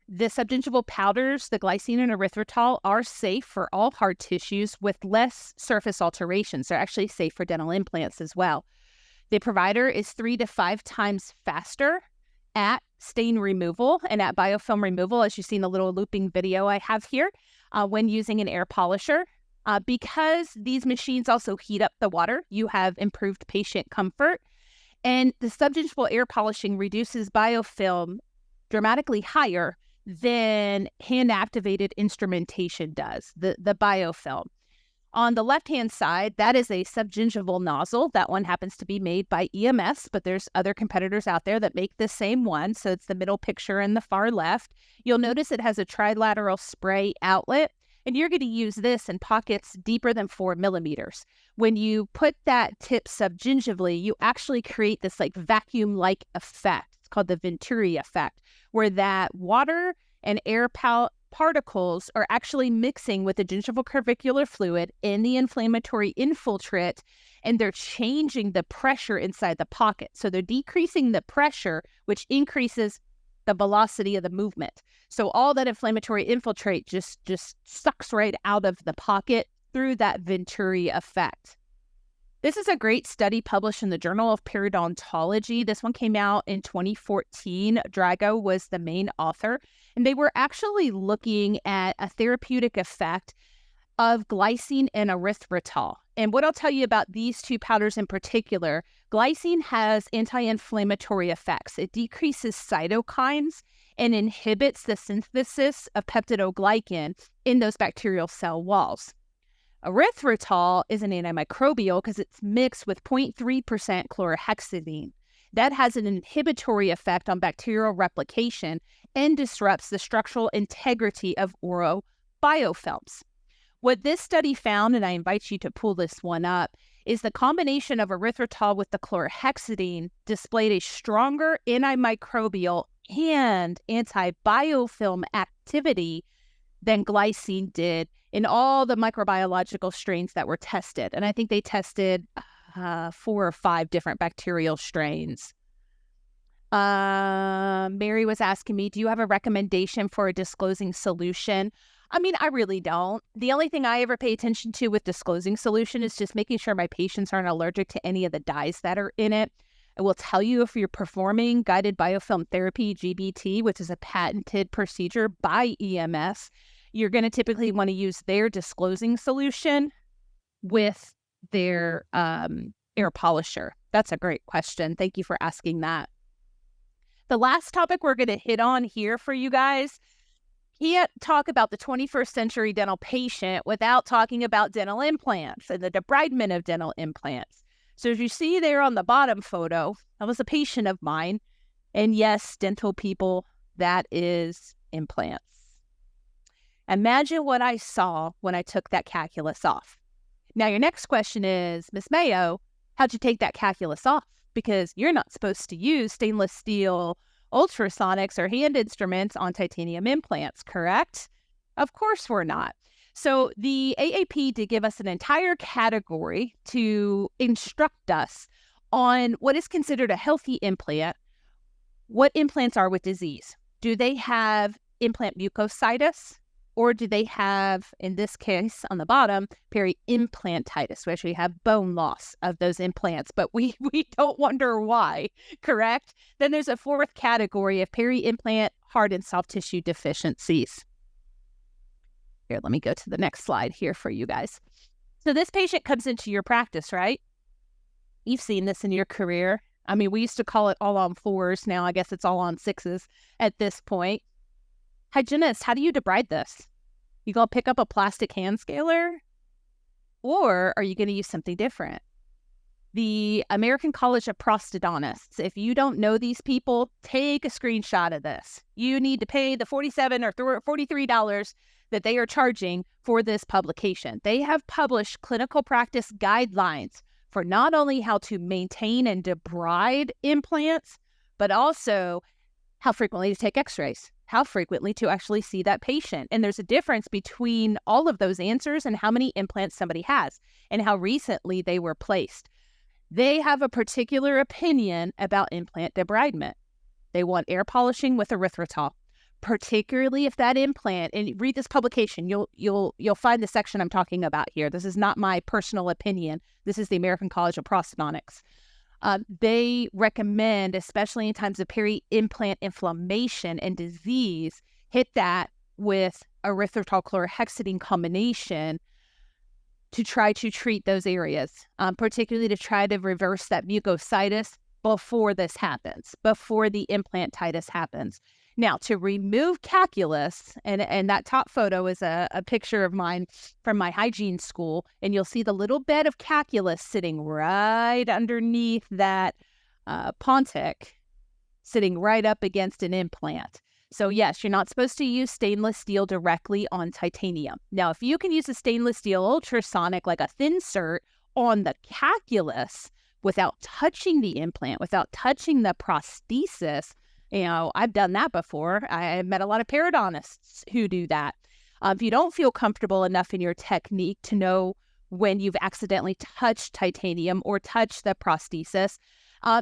The subgingival powders, the glycine and erythritol, are safe for all hard tissues with less surface alterations. They're actually safe for dental implants as well. The provider is 3 to 5 times faster at stain removal and at biofilm removal, as you see in the little looping video I have here, when using an air polisher. Because these machines also heat up the water, you have improved patient comfort. And the subgingival air polishing reduces biofilm dramatically higher than hand-activated instrumentation does, the biofilm. On the left-hand side, that is a subgingival nozzle. That one happens to be made by EMS, but there's other competitors out there that make the same one. So it's the middle picture in the far left. You'll notice it has a trilateral spray outlet, and you're going to use this in pockets deeper than 4 millimeters. When you put that tip subgingivally, you actually create this like vacuum-like effect. It's called the Venturi effect, where that water and air particles are actually mixing with the gingival curvicular fluid in the inflammatory infiltrate, and they're changing the pressure inside the pocket. So they're decreasing the pressure, which increases the velocity of the movement. So all that inflammatory infiltrate just sucks right out of the pocket through that Venturi effect. This is a great study published in the Journal of Periodontology. This one came out in 2014. Drago was the main author, and they were actually looking at a therapeutic effect of glycine and erythritol. And what I'll tell you about these two powders in particular, glycine has anti-inflammatory effects. It decreases cytokines and inhibits the synthesis of peptidoglycan in those bacterial cell walls. Erythritol is an antimicrobial because it's mixed with 0.3% chlorhexidine. That has an inhibitory effect on bacterial replication and disrupts the structural integrity of oral biofilms. What this study found, and I invite you to pull this one up, is the combination of erythritol with the chlorhexidine displayed a stronger antimicrobial and anti-biofilm activity than glycine did in all the microbiological strains that were tested. And I think they tested 4 or 5 different bacterial strains. Mary was asking me, do you have a recommendation for a disclosing solution? I mean, I really don't. The only thing I ever pay attention to with disclosing solution is just making sure my patients aren't allergic to any of the dyes that are in it. I will tell you if you're performing guided biofilm therapy, GBT, which is a patented procedure by EMS, you're going to typically want to use their disclosing solution with their air polisher. That's a great question. Thank you for asking that. The last topic we're going to hit on here for you guys, can't talk about the 21st century dental patient without talking about dental implants and the debridement of dental implants. So as you see there on the bottom photo, that was a patient of mine. And yes, dental people, that is implants. Imagine what I saw when I took that calculus off. Now, your next question is, Miss Mayo, how'd you take that calculus off? Because you're not supposed to use stainless steel ultrasonics or hand instruments on titanium implants, correct? Of course we're not. So the AAP did give us an entire category to instruct us on what is considered a healthy implant, what implants are with disease. Do they have implant mucositis? Or do they have, in this case, on the bottom, peri-implantitis, we actually have bone loss of those implants, but we don't wonder why, correct? Then there's a fourth category of peri-implant hard and soft tissue deficiencies. Here, let me go to the next slide here for you guys. So this patient comes into your practice, right? You've seen this in your career. I mean, we used to call it all on 4s. Now I guess it's all on 6s at this point. hygienist, how do you debride this? You gonna pick up a plastic hand scaler? Or are you gonna use something different? The American College of Prosthodontists, if you don't know these people, take a screenshot of this. You need to pay the $47 or $43 that they are charging for this publication. They have published clinical practice guidelines for not only how to maintain and debride implants, but also how frequently to take x-rays, how frequently to actually see that patient. And there's a difference between all of those answers and how many implants somebody has and how recently they were placed. They have a particular opinion about implant debridement. They want air polishing with erythritol, particularly if that implant, and read this publication, you'll find the section I'm talking about here. This is not my personal opinion. This is the American College of Prosthodontics. They recommend, especially in times of peri-implant inflammation and disease, hit that with erythritol chlorhexidine combination to try to treat those areas, particularly to try to reverse that mucositis before this happens, before the implantitis happens. Now, to remove calculus, and that top photo is a picture of mine from my hygiene school, and you'll see the little bed of calculus sitting right underneath that pontic, sitting right up against an implant. So yes, you're not supposed to use stainless steel directly on titanium. Now, if you can use a stainless steel ultrasonic, like a thin cert, on the calculus without touching the implant, without touching the prosthesis, I've done that before. I've met a lot of periodontists who do that. If you don't feel comfortable enough in your technique to know when you've accidentally touched titanium or touched the prosthesis,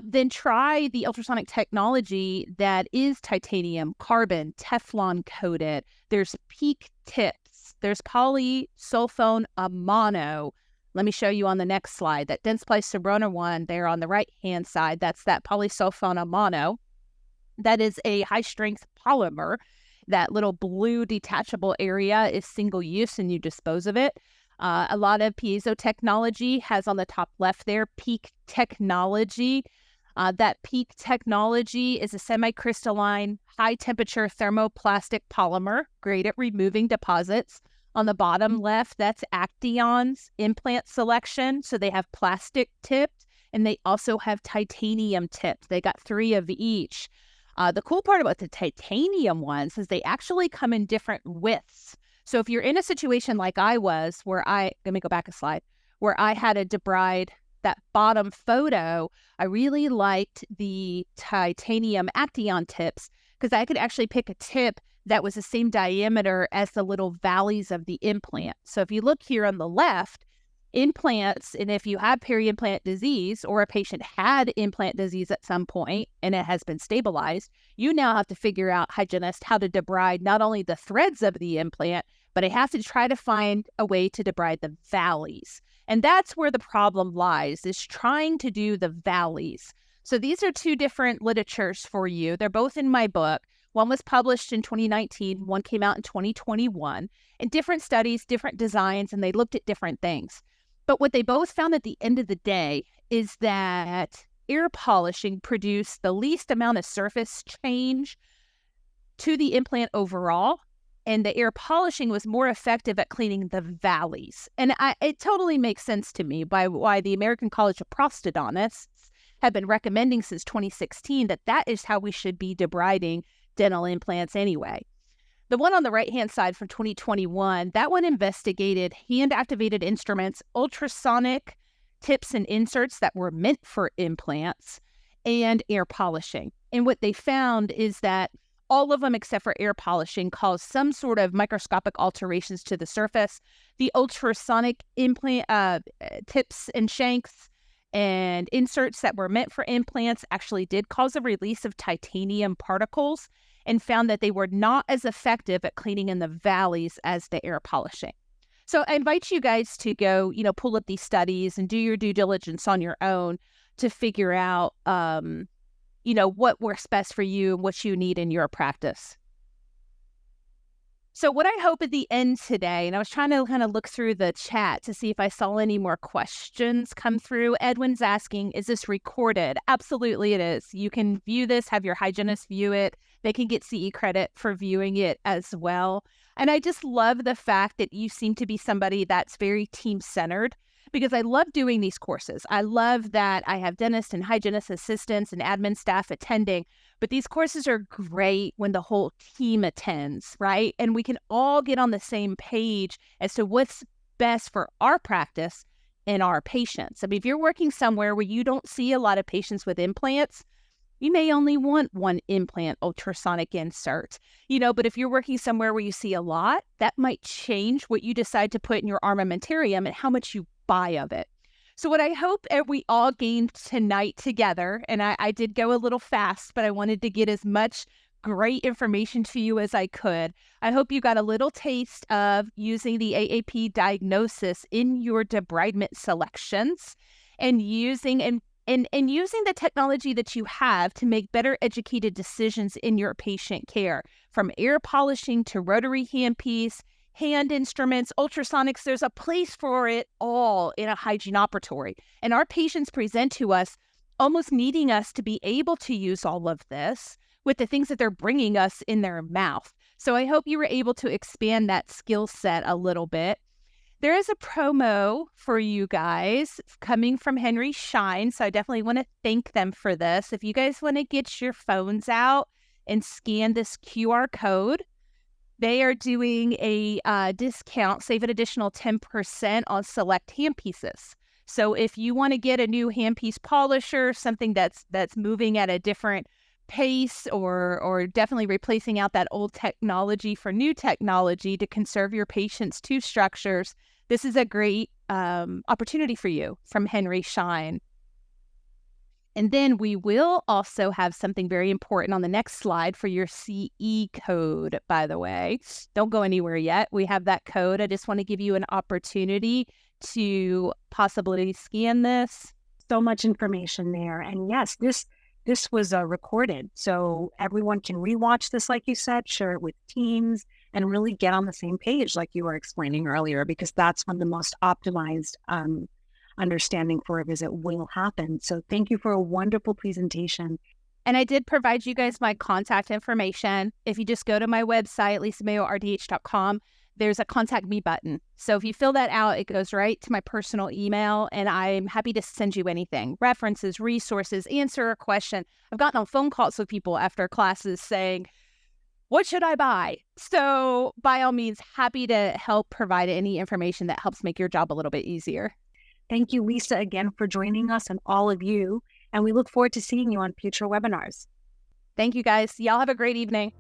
then try the ultrasonic technology that is titanium, carbon, Teflon coated. There's PEEK tips. There's polysulfone mono. Let me show you on the next slide. That Dentsply Sirona one there on the right-hand side, that's that polysulfone mono. That is a high-strength polymer. That little blue detachable area is single use and you dispose of it. A lot of piezo technology has on the top left there, PEEK technology. That PEEK technology is a semi-crystalline, high-temperature thermoplastic polymer, great at removing deposits. On the bottom left, that's Action's implant selection. So they have plastic tipped and they also have titanium tipped. They got 3 of each. The cool part about the titanium ones is they actually come in different widths. So if you're in a situation like I was, let me go back a slide, where I had to debride that bottom photo, I really liked the titanium Action tips because I could actually pick a tip that was the same diameter as the little valleys of the implant. So if you look here on the left, implants, and if you have peri-implant disease or a patient had implant disease at some point and it has been stabilized, you now have to figure out, hygienist, how to debride not only the threads of the implant, but I have to try to find a way to debride the valleys. And that's where the problem lies, is trying to do the valleys. So these are 2 different literatures for you. They're both in my book. One was published in 2019, one came out in 2021. And different studies, different designs, and they looked at different things. But what they both found at the end of the day is that air polishing produced the least amount of surface change to the implant overall, and the air polishing was more effective at cleaning the valleys. And it totally makes sense to me by why the American College of Prosthodontists have been recommending since 2016 that is how we should be debriding dental implants anyway. The one on the right-hand side from 2021, that one investigated hand-activated instruments, ultrasonic tips and inserts that were meant for implants, and air polishing. And what they found is that all of them except for air polishing cause some sort of microscopic alterations to the surface. The ultrasonic implant tips and shanks and inserts that were meant for implants actually did cause a release of titanium particles, and found that they were not as effective at cleaning in the valleys as the air polishing. So I invite you guys to go, pull up these studies and do your due diligence on your own to figure out, what works best for you and what you need in your practice. So what I hope at the end today, and I was trying to kind of look through the chat to see if I saw any more questions come through. Edwin's asking, is this recorded? Absolutely it is. You can view this, have your hygienist view it. They can get CE credit for viewing it as well. And I just love the fact that you seem to be somebody that's very team-centered, because I love doing these courses. I love that I have dentist and hygienist assistants and admin staff attending, but these courses are great when the whole team attends, right? And we can all get on the same page as to what's best for our practice and our patients. I mean, if you're working somewhere where you don't see a lot of patients with implants, you may only want one implant ultrasonic insert, but if you're working somewhere where you see a lot, that might change what you decide to put in your armamentarium and how much you buy of it. So what I hope we all gained tonight together, and I did go a little fast, but I wanted to get as much great information to you as I could. I hope you got a little taste of using the AAP diagnosis in your debridement selections and using the technology that you have to make better educated decisions in your patient care, from air polishing to rotary handpiece, hand instruments, ultrasonics. There's a place for it all in a hygiene operatory. And our patients present to us almost needing us to be able to use all of this with the things that they're bringing us in their mouth. So I hope you were able to expand that skill set a little bit. There is a promo for you guys coming from Henry Schein, so I definitely want to thank them for this. If you guys want to get your phones out and scan this QR code, they are doing a discount, save an additional 10% on select handpieces. So if you want to get a new handpiece polisher, something that's moving at a different pace, or definitely replacing out that old technology for new technology to conserve your patient's tooth structures, this is a great opportunity for you from Henry Schein. And then we will also have something very important on the next slide for your CE code, by the way. Don't go anywhere yet. We have that code. I just want to give you an opportunity to possibly scan this. So much information there. And yes, this was recorded, so everyone can rewatch this, like you said, share it with teams, and really get on the same page like you were explaining earlier, because that's when the most optimized understanding for a visit will happen. So thank you for a wonderful presentation. And I did provide you guys my contact information. If you just go to my website, lisamayordh.com, there's a contact me button. So if you fill that out, it goes right to my personal email, and I'm happy to send you anything, references, resources, answer a question. I've gotten on phone calls with people after classes saying, what should I buy? So by all means, happy to help provide any information that helps make your job a little bit easier. Thank you, Lisa, again for joining us, and all of you. And we look forward to seeing you on future webinars. Thank you, guys. Y'all have a great evening.